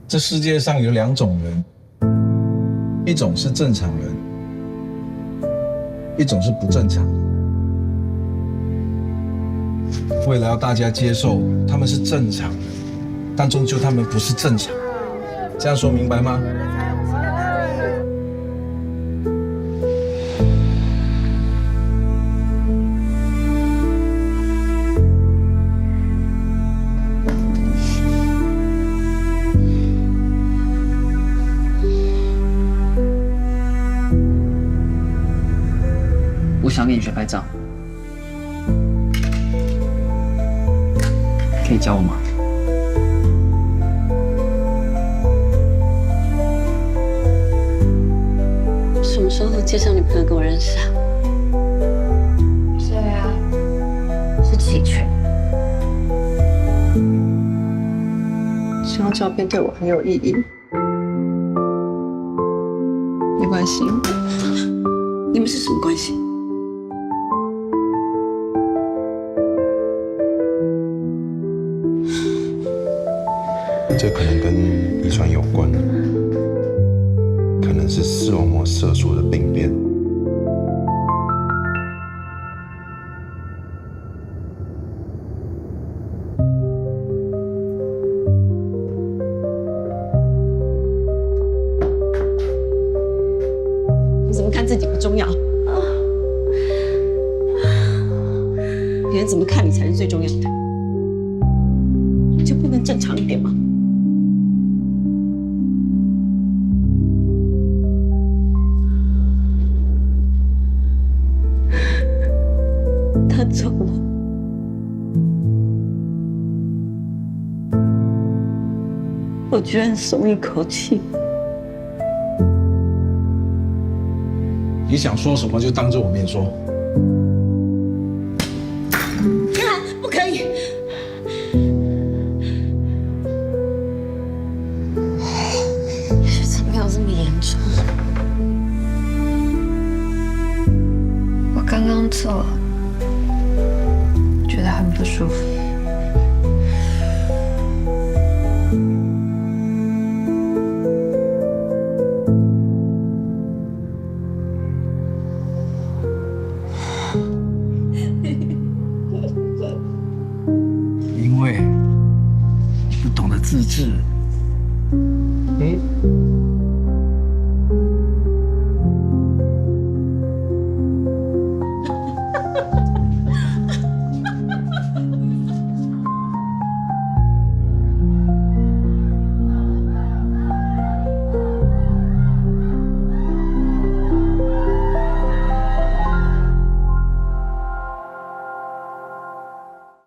这世界上有2种人，一种是正常人，一种是不正常的。为了要大家接受他们是正常的，但终究他们不是正常，这样说明白吗？我想跟你学拍照，可以教我吗？什么时候介绍女朋友给我认识啊？对啊，是启全。这张照片对我很有意义。没关系，你们是什么关系？这可能跟遗传有关，可能是视网膜色素的病变。你怎么看自己不重要？别人怎么看你才是最重要的，你就不能正常一点吗？他走了，我居然松一口气。你想说什么就当着我面说。不可以！是没有这么严重。我刚刚做，觉得很不舒服。因为你不懂得自制。